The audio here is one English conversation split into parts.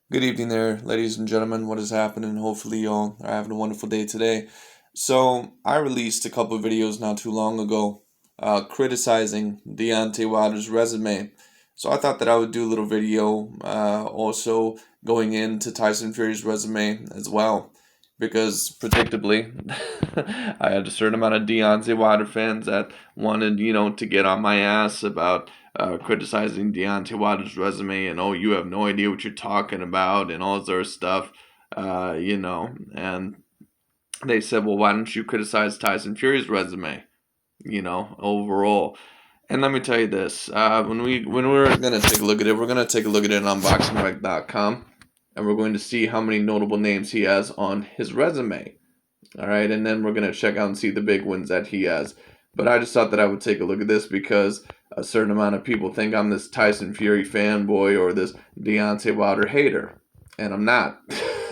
Good evening there, ladies and gentlemen. What is happening? Hopefully, y'all are having a wonderful day today. So, I released a couple of videos not too long ago criticizing Deontay Wilder's resume. So, I thought that I would do a little video also going into Tyson Fury's resume as well. Because, predictably, I had a certain amount of Deontay Wilder fans that wanted, to get on my ass about criticizing Deontay Wilder's resume and, oh, you have no idea what you're talking about and all this other stuff, and they said, well, why don't you criticize Tyson Fury's resume, overall. And let me tell you this, when we're going to take a look at it, we're going to take a look at it on boxingrec.com, and we're going to see how many notable names he has on his resume. All right, and then we're going to check out and see the big wins that he has. But I just thought that I would take a look at this because a certain amount of people think I'm this Tyson Fury fanboy or this Deontay Wilder hater, and I'm not.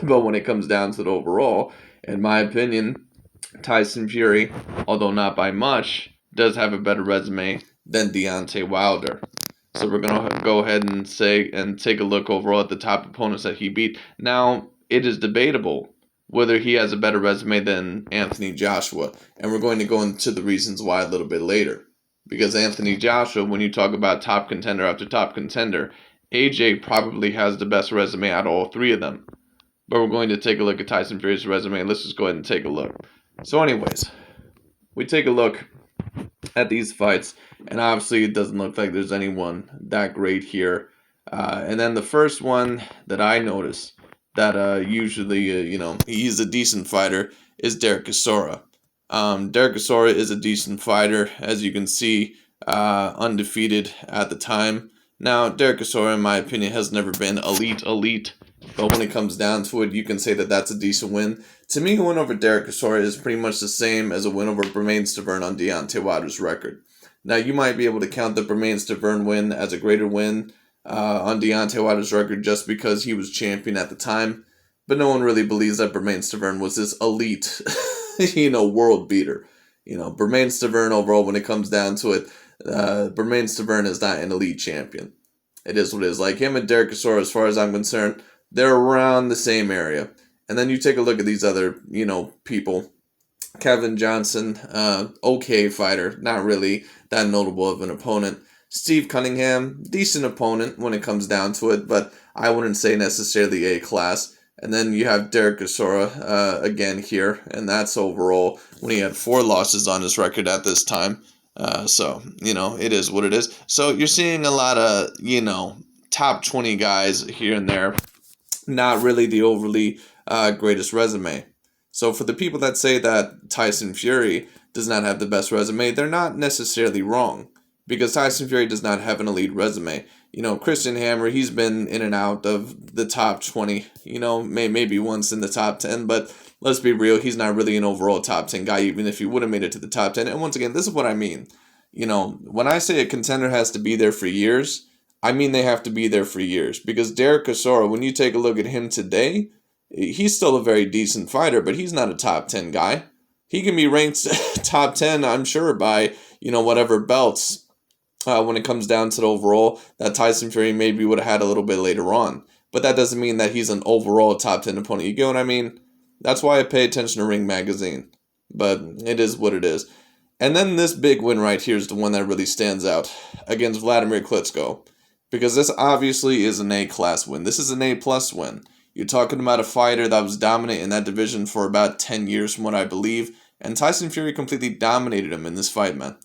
But when it comes down to the overall, in my opinion, Tyson Fury, although not by much, does have a better resume than Deontay Wilder. So we're gonna go ahead and say and take a look overall at the top opponents that he beat. Now it is debatable whether he has a better resume than Anthony Joshua, and we're going to go into the reasons why a little bit later. Because Anthony Joshua, when you talk about top contender after top contender, AJ probably has the best resume out of all three of them. But we're going to take a look at Tyson Fury's resume. Let's just go ahead and take a look. So, anyways, we take a look at these fights, and obviously it doesn't look like there's anyone that great here. And then the first one that I noticed that usually, he's a decent fighter is Derek Chisora. Derek Chisora is a decent fighter, as you can see, undefeated at the time. Now, Derek Chisora, in my opinion, has never been elite, but when it comes down to it, you can say that that's a decent win. To me, a win over Derek Chisora is pretty much the same as a win over Bermane Stiverne on Deontay Wilder's record. Now, you might be able to count the Bermane Stiverne win as a greater win on Deontay Wilder's record just because he was champion at the time, but no one really believes that Bermane Stiverne was this elite, world beater. Bermane Stiverne overall, when it comes down to it, Bermane Stiverne is not an elite champion. It is what it is. Like him and Derek Chisora, as far as I'm concerned, they're around the same area. And then you take a look at these other, people. Kevin Johnson, okay fighter, not really that notable of an opponent. Steve Cunningham, decent opponent when it comes down to it, but I wouldn't say necessarily A class. And then you have Derek Chisora again here, and that's overall when he had 4 losses on his record at this time. So, it is what it is. So you're seeing a lot of, top 20 guys here and there, not really the overly greatest resume. So for the people that say that Tyson Fury does not have the best resume, they're not necessarily wrong. Because Tyson Fury does not have an elite resume. Christian Hammer, he's been in and out of the top 20, maybe once in the top 10, but let's be real, he's not really an overall top 10 guy, even if he would have made it to the top 10. And once again, this is what I mean. When I say a contender has to be there for years, I mean they have to be there for years. Because Derek Chisora, when you take a look at him today, he's still a very decent fighter, but he's not a top 10 guy. He can be ranked top 10, I'm sure, by, whatever belts when it comes down to the overall that Tyson Fury maybe would have had a little bit later on. But that doesn't mean that he's an overall top 10 opponent. You get what I mean? That's why I pay attention to Ring Magazine. But it is what it is. And then this big win right here is the one that really stands out against Vladimir Klitschko. Because this obviously is an A-class win. This is an A-plus win. You're talking about a fighter that was dominant in that division for about 10 years from what I believe. And Tyson Fury completely dominated him in this fight, man.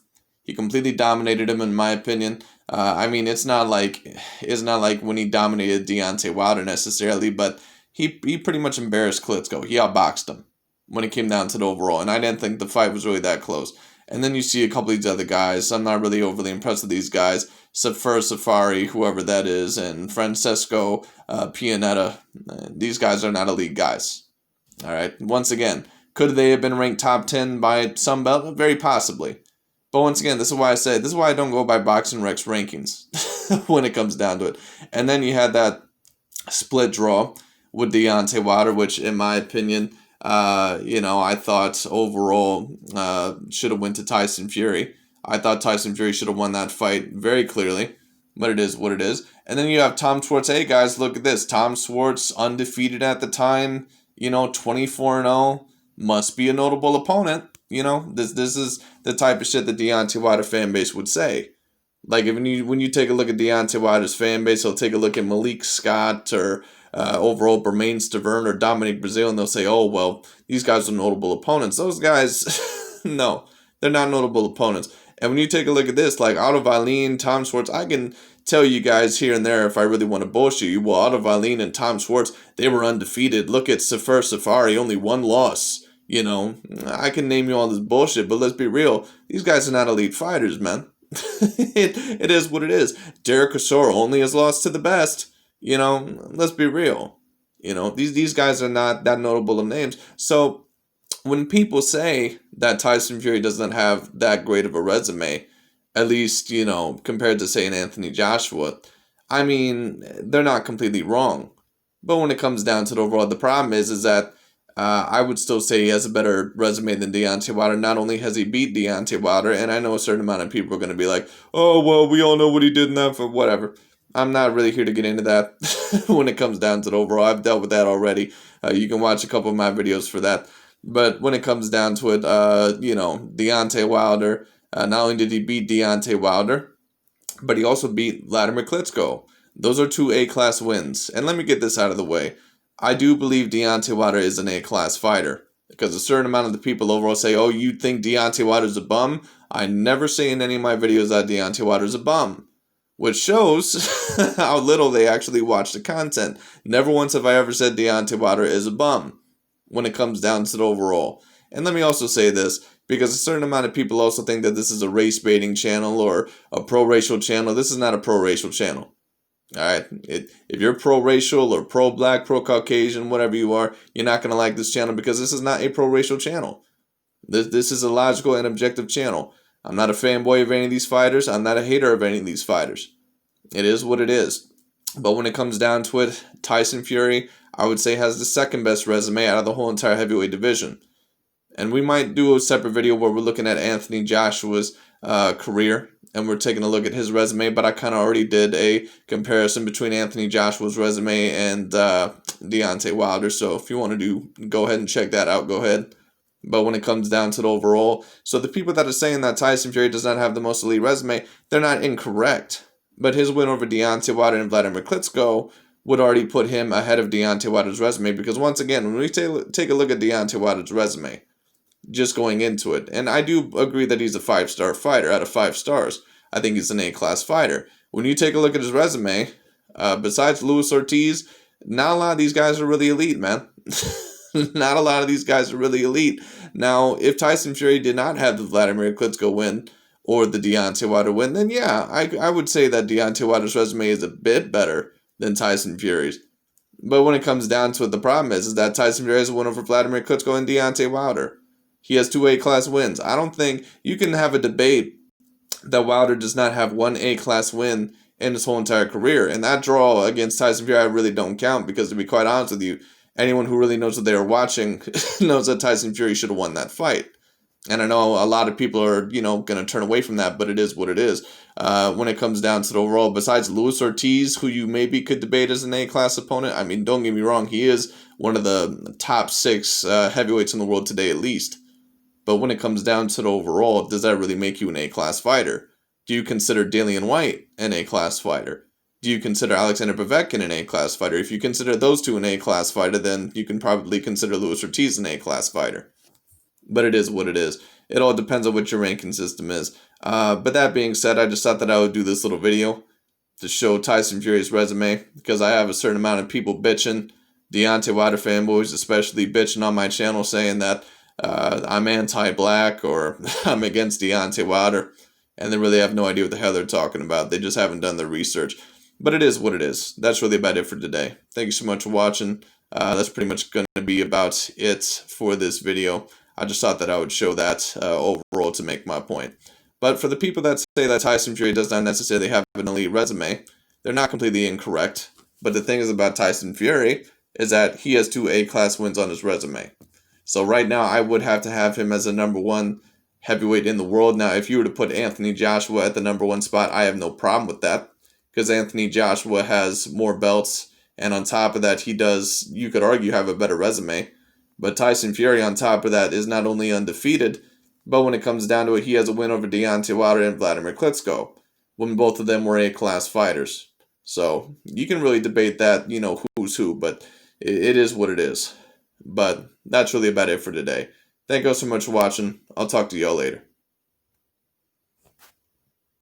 He completely dominated him, in my opinion. It's not like when he dominated Deontay Wilder necessarily, but he pretty much embarrassed Klitschko. He outboxed him when it came down to the overall, and I didn't think the fight was really that close. And then you see a couple of these other guys. I'm not really overly impressed with these guys. Safari, whoever that is, and Francesco Pianetta. These guys are not elite guys. All right. Once again, could they have been ranked top 10 by some belt? Very possibly. But once again, this is why I don't go by Boxing Rec's rankings when it comes down to it. And then you had that split draw with Deontay Wilder, which, in my opinion, I thought overall should have went to Tyson Fury. I thought Tyson Fury should have won that fight very clearly. but it is what it is. And then you have Tom Schwartz. Hey guys, look at this. Tom Schwartz, undefeated at the time, 24-0, must be a notable opponent. This is the type of shit the Deontay Wilder fan base would say. Like when you take a look at Deontay Wilder's fan base, they'll take a look at Malik Scott or overall Bermain Stavern or Dominic Breazeale, and they'll say, oh, well, these guys are notable opponents. Those guys, no, they're not notable opponents. And when you take a look at this, like Otto Wallin, Tom Schwartz, I can tell you guys here and there if I really want to bullshit you. Well, Otto Wallin and Tom Schwartz, they were undefeated. Look at Sefer Safari, only one loss. I can name you all this bullshit, but let's be real. These guys are not elite fighters, man. it is what it is. Derek Chisora only has lost to the best. Let's be real. These guys are not that notable of names. So when people say that Tyson Fury doesn't have that great of a resume, at least, compared to, say, an Anthony Joshua, I mean, they're not completely wrong. But when it comes down to the overall, the problem is that I would still say he has a better resume than Deontay Wilder. Not only has he beat Deontay Wilder, and I know a certain amount of people are going to be like, oh, well, we all know what he did in that for whatever. I'm not really here to get into that when it comes down to the overall. I've dealt with that already. You can watch a couple of my videos for that. But when it comes down to it, Deontay Wilder, not only did he beat Deontay Wilder, but he also beat Vladimir Klitschko. Those are two A-class wins. And let me get this out of the way. I do believe Deontay Wilder is an A-class fighter. Because a certain amount of the people overall say, oh, you think Deontay Wilder's a bum? I never say in any of my videos that Deontay Wilder's a bum. Which shows how little they actually watch the content. Never once have I ever said Deontay Wilder is a bum when it comes down to the overall. And let me also say this, because a certain amount of people also think that this is a race-baiting channel or a pro-racial channel. This is not a pro-racial channel. Alright, if you're pro-racial or pro-black, pro-Caucasian, whatever you are, you're not going to like this channel because this is not a pro-racial channel. This is a logical and objective channel. I'm not a fanboy of any of these fighters. I'm not a hater of any of these fighters. It is what it is. But when it comes down to it, Tyson Fury, I would say, has the second best resume out of the whole entire heavyweight division. And we might do a separate video where we're looking at Anthony Joshua's career, and we're taking a look at his resume, but I kind of already did a comparison between Anthony Joshua's resume and Deontay Wilder, so if you want to go ahead and check that out, go ahead. But when it comes down to the overall, so the people that are saying that Tyson Fury does not have the most elite resume, they're not incorrect. But his win over Deontay Wilder and Vladimir Klitschko would already put him ahead of Deontay Wilder's resume, because once again, when we take a look at Deontay Wilder's resume, just going into it, and I do agree that he's a 5-star fighter out of 5 stars. I think he's an A-class fighter. When you take a look at his resume, besides Luis Ortiz, not a lot of these guys are really elite, man. Not a lot of these guys are really elite. Now, if Tyson Fury did not have the Vladimir Klitschko win or the Deontay Wilder win, then yeah, I would say that Deontay Wilder's resume is a bit better than Tyson Fury's. But when it comes down to it, the problem is that Tyson Fury has a win over Vladimir Klitschko and Deontay Wilder. He has 2 A-class wins. I don't think you can have a debate that Wilder does not have 1 A-class win in his whole entire career. And that draw against Tyson Fury I really don't count, because to be quite honest with you, anyone who really knows what they are watching knows that Tyson Fury should have won that fight. And I know a lot of people are, going to turn away from that, but it is what it is. When it comes down to the overall, besides Luis Ortiz, who you maybe could debate as an A-class opponent, I mean, don't get me wrong, he is one of the top 6 heavyweights in the world today at least. But when it comes down to the overall, does that really make you an A-class fighter? Do you consider Dillian White an A-class fighter? Do you consider Alexander Povetkin an A-class fighter? If you consider those two an A-class fighter, then you can probably consider Luis Ortiz an A-class fighter. But it is what it is. It all depends on what your ranking system is. But that being said, I just thought that I would do this little video to show Tyson Fury's resume, because I have a certain amount of people bitching, Deontay Wilder fanboys especially, bitching on my channel saying that I'm anti-black or I'm against Deontay Wilder, and they really have no idea what the hell they're talking about. They just haven't done their research. But it is what it is. That's really about it for today. Thank you so much for watching. That's pretty much going to be about it for this video. I just thought that I would show that overall to make my point. But for the people that say that Tyson Fury does not necessarily have an elite resume, they're not completely incorrect. But the thing is about Tyson Fury is that he has 2 A-class wins on his resume. So right now, I would have to have him as a #1 heavyweight in the world. Now, if you were to put Anthony Joshua at the #1 spot, I have no problem with that. because Anthony Joshua has more belts, and on top of that, he does, you could argue, have a better resume. But Tyson Fury, on top of that, is not only undefeated, but when it comes down to it, he has a win over Deontay Wilder and Vladimir Klitschko, when both of them were A-class fighters. So you can really debate that, who's who, but it is what it is. But that's really about it for today. Thank you all so much for watching. I'll talk to y'all later.